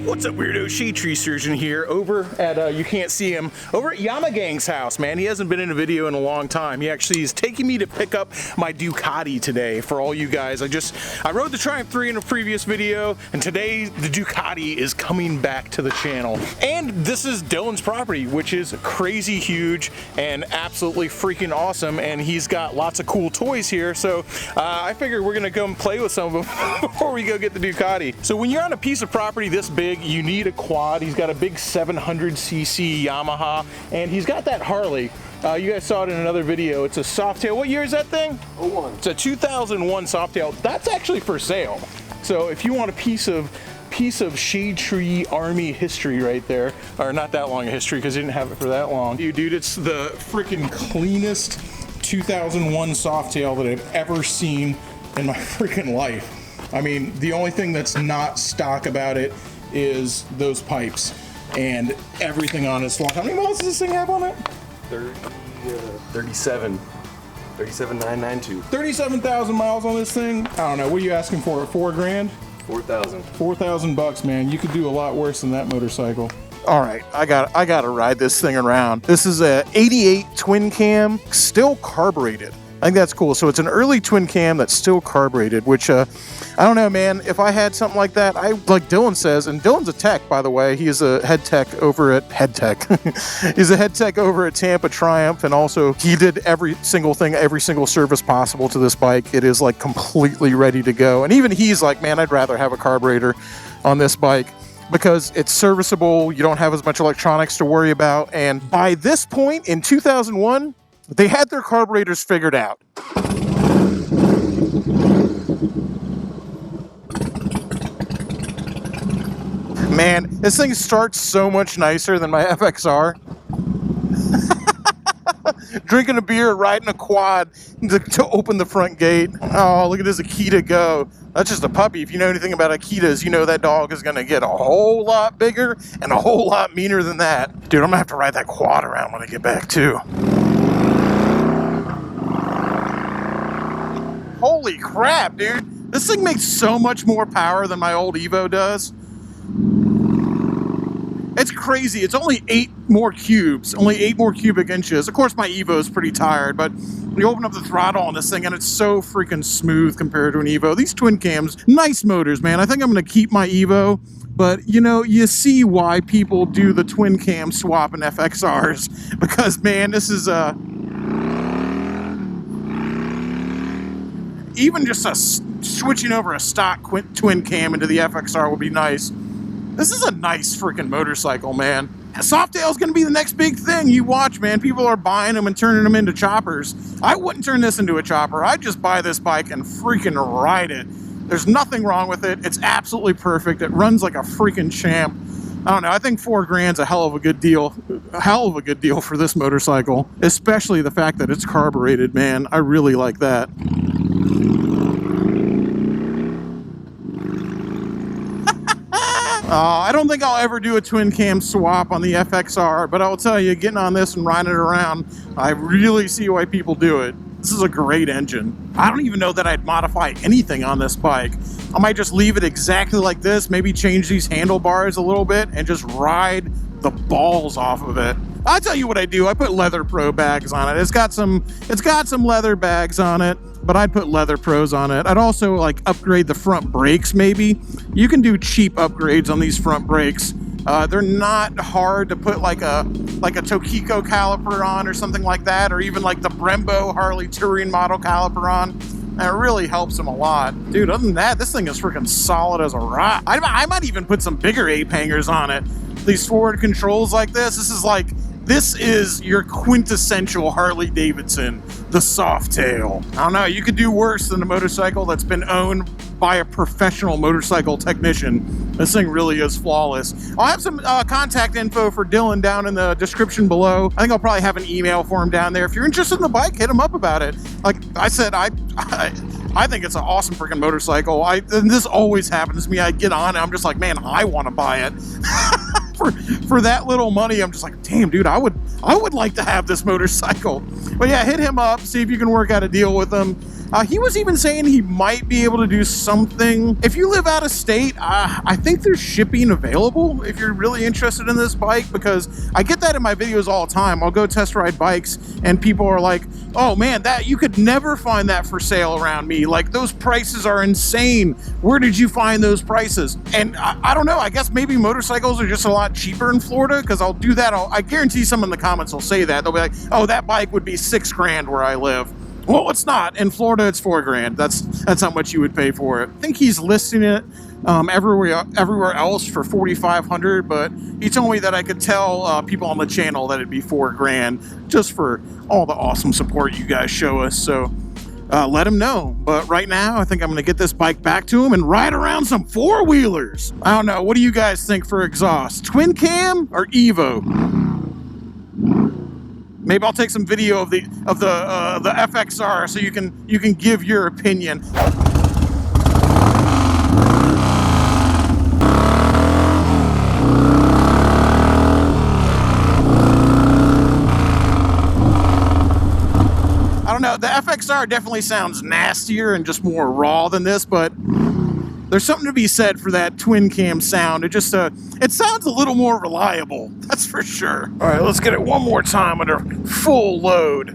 What's up, weirdo? Shade Tree Surgeon here over at, you can't see him, over at Yamagang's house, man. He hasn't been in a video in a long time. He actually is taking me to pick up my Ducati today for all you guys. I rode the Triumph 3 in a previous video, and today the Ducati is coming back to the channel. And this is Dylan's property, which is crazy huge and absolutely freaking awesome, and he's got lots of cool toys here, so I figured we're gonna go and play with some of them before we go get the Ducati. So when you're on a piece of property this big, you need a quad. He's got a big 700cc Yamaha, and he's got that Harley. You guys saw it in another video. It's a Softail. What year is that thing? 01. It's a 2001 Softail. That's actually for sale. So if you want a piece of Shade Tree Army history right there, or not that long of history because he didn't have it for that long. Dude, it's the freaking cleanest 2001 Softail that I've ever seen in my freaking life. I mean, the only thing that's not stock about it is those pipes, and everything on it's locked. How many miles does this thing have on it? 37,992. 37,000 miles on this thing. I don't know. What are you asking for? It $4 grand? 4,000. 4,000 bucks, man. You could do a lot worse than that motorcycle. All right, I got to ride this thing around. This is a 88 twin cam, still carbureted. I think that's cool. So it's an early twin cam that's still carbureted, which I don't know, man. If I had something like that, like Dylan says, and Dylan's a tech, by the way. He is a head tech over at He's a head tech over at Tampa Triumph, and also he did every single thing, every single service possible to this bike. It is like completely ready to go. And even he's like, man, I'd rather have a carburetor on this bike because it's serviceable. You don't have as much electronics to worry about. And by this point in 2001, they had their carburetors figured out. Man, this thing starts so much nicer than my FXR. Drinking a beer, riding a quad to open the front gate. Oh, look at this Akita go. That's just a puppy. If you know anything about Akitas, you know that dog is going to get a whole lot bigger and a whole lot meaner than that. Dude, I'm going to have to ride that quad around when I get back, too. Holy crap, dude. This thing makes so much more power than my old Evo does. It's crazy. It's only 8 more cubes, only 8 more cubic inches. Of course, my Evo is pretty tired, but you open up the throttle on this thing and it's so freaking smooth compared to an Evo. These twin cams, nice motors, man. I think I'm going to keep my Evo, but you know, you see why people do the twin cam swap in FXRs, because man, this is even just switching over a stock twin cam into the FXR would be nice. This is a nice freaking motorcycle, man. Softail's gonna be the next big thing. You watch, man. People are buying them and turning them into choppers. I wouldn't turn this into a chopper. I'd just buy this bike and freaking ride it. There's nothing wrong with it. It's absolutely perfect. It runs like a freaking champ. I don't know. I think $4 grand's a hell of a good deal. A hell of a good deal for this motorcycle, especially the fact that it's carbureted, man. I really like that. I don't think I'll ever do a twin cam swap on the FXR, but I'll tell you, getting on this and riding it around, I really see why people do it. This is a great engine. I don't even know that I'd modify anything on this bike. I might just leave it exactly like this, maybe change these handlebars a little bit and just ride the balls off of it. I'll tell you what I do. I put Leather Pro bags on it. It's got some leather bags on it, but I'd put Leather Pros on it. I'd also like upgrade the front brakes maybe. You can do cheap upgrades on these front brakes. They're not hard to put like a Tokiko caliper on or something like that, or even like the Brembo Harley Touring model caliper on. That really helps them a lot. Dude, other than that, this thing is freaking solid as a rock. I might even put some bigger ape hangers on it. These forward controls like this is your quintessential Harley-Davidson, the Softail. I don't know, you could do worse than a motorcycle that's been owned by a professional motorcycle technician. This thing really is flawless. I'll have some contact info for Dylan down in the description below. I think I'll probably have an email for him down there. If you're interested in the bike, hit him up about it. Like I said, I think it's an awesome freaking motorcycle. And this always happens to me. I get on it, I'm just like, man, I want to buy it. For that little money, I'm just like, damn, dude, I would like to have this motorcycle. But yeah, hit him up, see if you can work out a deal with him. He was even saying he might be able to do something. If you live out of state, I think there's shipping available if you're really interested in this bike, because I get that in my videos all the time. I'll go test ride bikes and people are like, oh man, that you could never find that for sale around me. Like, those prices are insane. Where did you find those prices? And I don't know, I guess maybe motorcycles are just a lot cheaper in Florida, because I'll do that. I guarantee some in the comments will say that. They'll be like, oh, that bike would be $6,000 where I live. Well, it's not. In Florida, it's $4,000. That's how much you would pay for it. I think he's listing it everywhere else for $4,500, but he told me that I could tell people on the channel that it'd be $4,000 just for all the awesome support you guys show us. So let him know. But right now, I think I'm going to get this bike back to him and ride around some four-wheelers. I don't know. What do you guys think for exhaust? Twin cam or Evo? Maybe I'll take some video of the FXR so you can give your opinion. I don't know, the FXR definitely sounds nastier and just more raw than this, but there's something to be said for that twin cam sound. It just it sounds a little more reliable, that's for sure. All right, let's get it one more time under full load.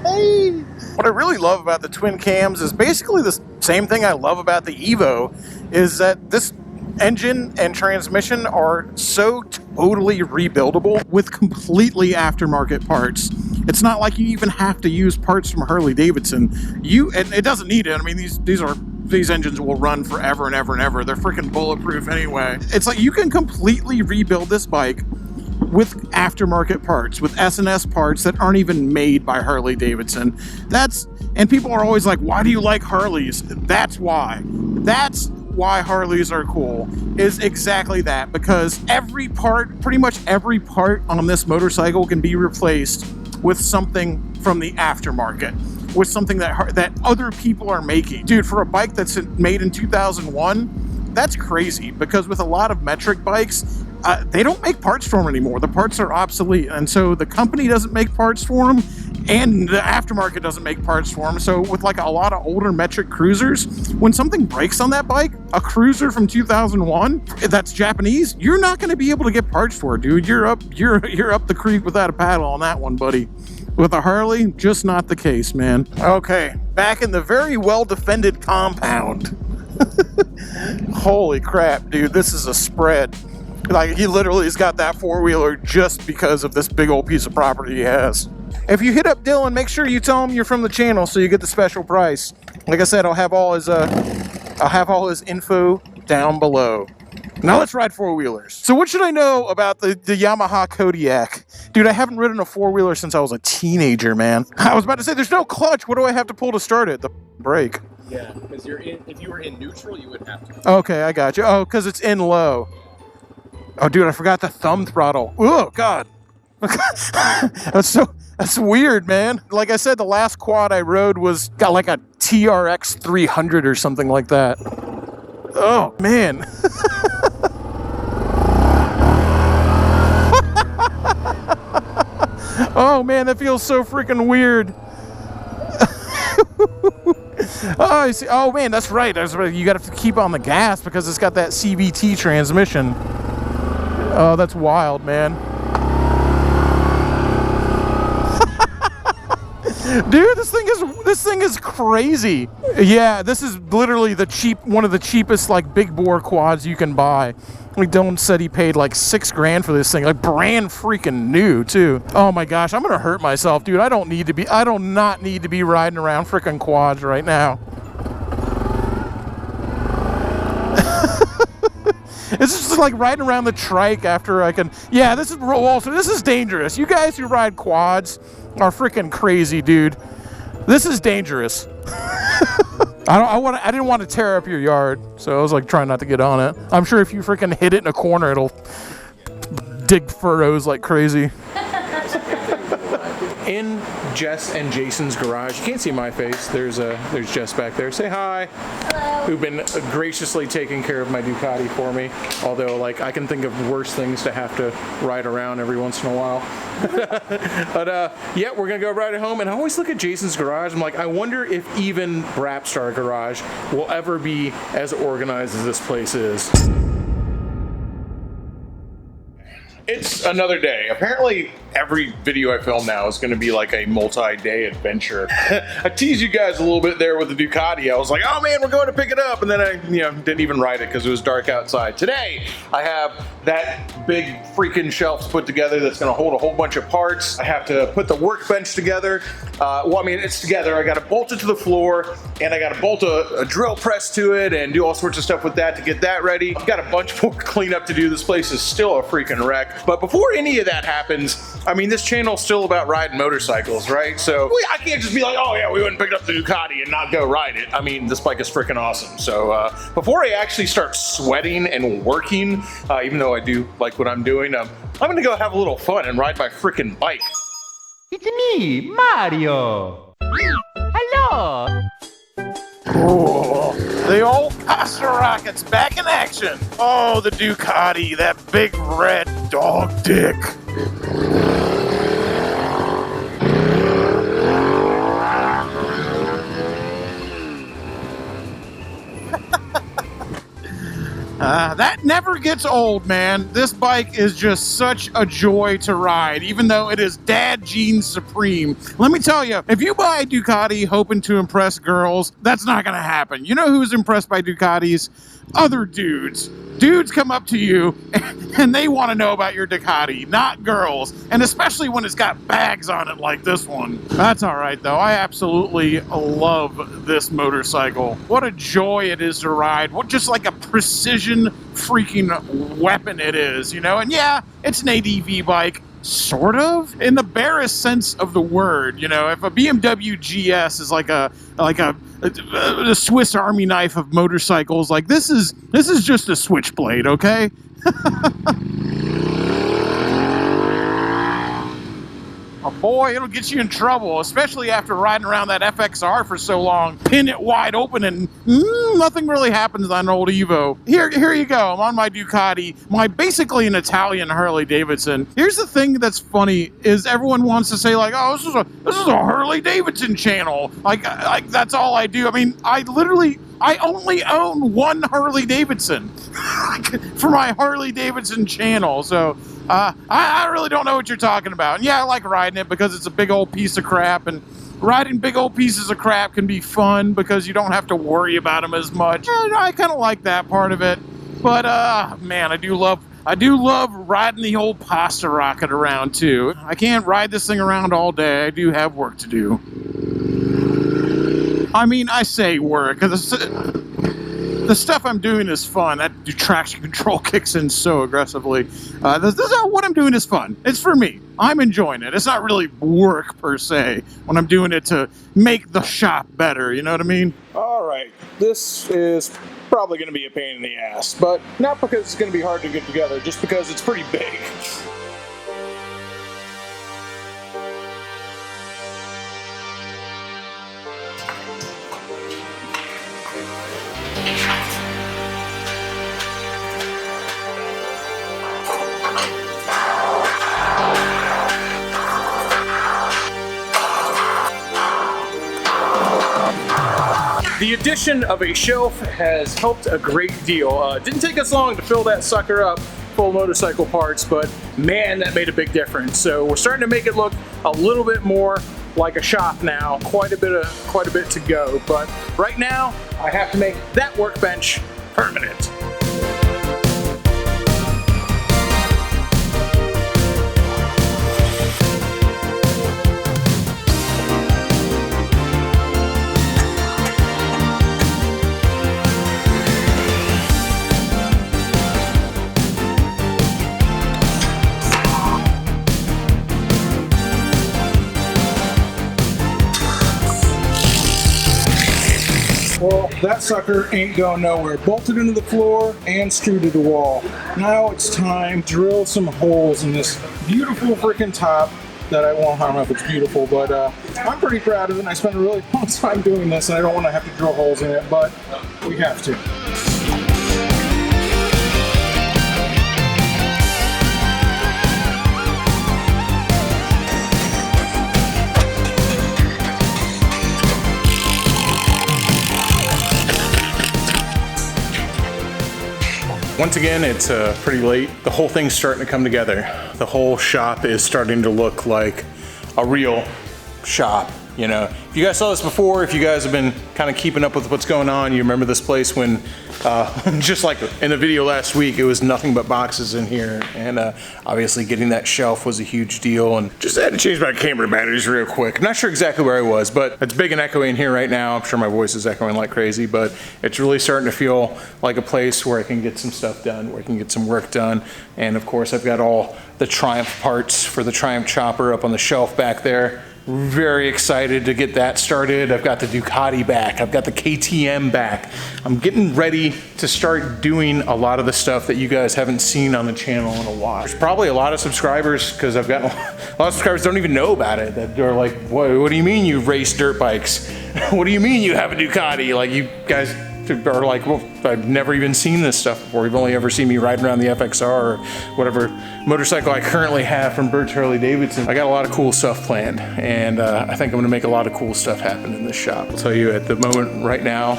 Hey. What I really love about the twin cams is basically the same thing I love about the Evo, is that this engine and transmission are so totally rebuildable with completely aftermarket parts. It's not like you even have to use parts from Harley-Davidson. And it doesn't need it. I mean, these engines will run forever and ever and ever. They're freaking bulletproof anyway. It's like you can completely rebuild this bike with aftermarket parts, with S&S parts that aren't even made by Harley-Davidson. And people are always like, why do you like Harleys? That's why. That's why Harleys are cool, is exactly that, because pretty much every part on this motorcycle can be replaced with something from the aftermarket, with something that other people are making. Dude, for a bike that's made in 2001, that's crazy, because with a lot of metric bikes, they don't make parts for them anymore. The parts are obsolete, and so the company doesn't make parts for them, and the aftermarket doesn't make parts for them. So with like a lot of older metric cruisers, when something breaks on that bike, a cruiser from 2001 that's Japanese, you're not going to be able to get parts for it, dude. You're up the creek without a paddle on that one, buddy. With a Harley, just not the case, man. Okay, back in the very well defended compound. Holy crap, dude, this is a spread. Like, he literally has got that four-wheeler just because of this big old piece of property he has. If you hit up Dylan, make sure you tell him you're from the channel so you get the special price. Like I said, I'll have all his info down below. Now let's ride four-wheelers. So what should I know about the Yamaha Kodiak? Dude, I haven't ridden a four-wheeler since I was a teenager, man. I was about to say, there's no clutch. What do I have to pull to start it? The brake. Yeah, because if you were in neutral, you would have to. Okay, I got you. Oh, because it's in low. Oh, dude, I forgot the thumb throttle. Oh, God. That's weird, man. Like I said, the last quad I rode got like a TRX 300 or something like that. Oh, man. Oh, man, that feels so freaking weird. Oh, I see. Oh, man, that's right. You got to keep on the gas because it's got that CVT transmission. Oh, that's wild, man. Dude, this thing is crazy. Yeah, this is literally one of the cheapest like big bore quads you can buy. Like Dylan said he paid like $6,000 for this thing, like brand freaking new too. Oh my gosh, I'm gonna hurt myself, dude. I do not need to be riding around freaking quads right now. This is just like riding around the trike after I can. Yeah, this is dangerous. You guys who ride quads are freaking crazy, dude. This is dangerous. I didn't want to tear up your yard, so I was like trying not to get on it. I'm sure if you freaking hit it in a corner, it'll dig furrows like crazy. in Jess and Jason's garage. You can't see my face. There's Jess back there. Say hi. Hello. Who've been graciously taking care of my Ducati for me. Although, like, I can think of worse things to have to ride around every once in a while. But yeah, we're gonna go ride it home. And I always look at Jason's garage. I'm like, I wonder if even Rapstar Garage will ever be as organized as this place is. It's another day. Apparently, every video I film now is going to be like a multi-day adventure. I teased you guys a little bit there with the Ducati. I was like, oh man, we're going to pick it up. And then I didn't even ride it because it was dark outside. Today, I have that big freaking shelf put together that's going to hold a whole bunch of parts. I have to put the workbench together. Well, I mean, it's together. I got to bolt it to the floor, and I got to bolt a drill press to it and do all sorts of stuff with that to get that ready. I've got a bunch more cleanup to do. This place is still a freaking wreck. But before any of that happens, I mean, this channel's still about riding motorcycles, right? So I can't just be like, oh yeah, we went and picked up the Ducati and not go ride it. I mean, this bike is freaking awesome. So before I actually start sweating and working, even though I do like what I'm doing, I'm gonna go have a little fun and ride my freaking bike. It's me, Mario. Hello. Oh, the old Pasta Rocket's back in action. Oh, the Ducati, that big red dog dick. That never gets old, man. This bike is just such a joy to ride, even though it is dad jeans supreme. Let me tell you, if you buy a Ducati hoping to impress girls, that's not going to happen. You know who's impressed by Ducatis? Other dudes. Dudes come up to you and they want to know about your Ducati, not girls. And especially when it's got bags on it like this one. That's all right, though. I absolutely love this motorcycle. What a joy it is to ride. What just like a precision freaking weapon it is, you know? And yeah, it's an ADV bike. Sort of, in the barest sense of the word, you know. If a BMW GS is like a Swiss Army knife of motorcycles, like this is just a switchblade, okay? Oh boy, it'll get you in trouble, especially after riding around that FXR for so long. Pin it wide open and nothing really happens on an old Evo. Here you go. I'm on my Ducati, basically an Italian Harley-Davidson. Here's the thing that's funny is everyone wants to say like, oh, this is a Harley-Davidson channel. Like that's all I do. I mean, I only own one Harley-Davidson for my Harley-Davidson channel. So I really don't know what you're talking about. And yeah, I like riding it because it's a big old piece of crap, and riding big old pieces of crap can be fun because you don't have to worry about them as much. And I kind of like that part of it. But man, I do love riding the old Pasta Rocket around too. I can't ride this thing around all day. I do have work to do. I mean, I say work, because the stuff I'm doing is fun. That traction control kicks in so aggressively. What I'm doing is fun. It's for me. I'm enjoying it. It's not really work, per se, when I'm doing it to make the shop better, you know what I mean? All right, this is probably going to be a pain in the ass, but not because it's going to be hard to get together, just because it's pretty big. The addition of a shelf has helped a great deal. It didn't take us long to fill that sucker up full of motorcycle parts, but man, that made a big difference. So we're starting to make it look a little bit more like a shop now. Quite a bit to go, but right now I have to make that workbench permanent. Well, that sucker ain't going nowhere. Bolted into the floor and screwed to the wall. Now it's time to drill some holes in this beautiful freaking top that I won't harm if it's beautiful, but I'm pretty proud of it, and I spent a really long time doing this, and I don't want to have to drill holes in it, but we have to. Once again, it's pretty late. The whole thing's starting to come together. The whole shop is starting to look like a real shop. You know, if you guys saw this before, if you guys have been kind of keeping up with what's going on, you remember this place when, just like in the video last week, it was nothing but boxes in here. And obviously getting that shelf was a huge deal. And just had to change my camera batteries real quick. I'm not sure exactly where I was, but it's big and echoey in here right now. I'm sure my voice is echoing like crazy, but it's really starting to feel like a place where I can get some stuff done, where I can get some work done. And of course, I've got all the Triumph parts for the Triumph chopper up on the shelf back there. Very excited to get that started. I've got the Ducati back. I've got the KTM back. I'm getting ready to start doing a lot of the stuff that you guys haven't seen on the channel in a while. There's probably a lot of subscribers, because I've got a lot of subscribers don't even know about it. That are like, what do you mean you race dirt bikes? What do you mean you have a Ducati? Like, you guys are like, well, I've never even seen this stuff before. You've only ever seen me riding around the FXR or whatever motorcycle I currently have from Birch Harley-Davidson. I got a lot of cool stuff planned, and I think I'm gonna make a lot of cool stuff happen in this shop. I'll tell you, at the moment right now,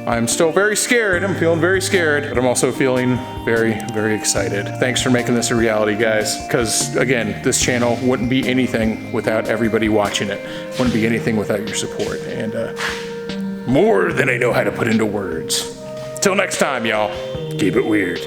I'm still very scared. I'm feeling very scared, but I'm also feeling very, very excited. Thanks for making this a reality, guys, because again, this channel wouldn't be anything without everybody watching it. Wouldn't be anything without your support, and more than I know how to put into words. Till next time, y'all, keep it weird.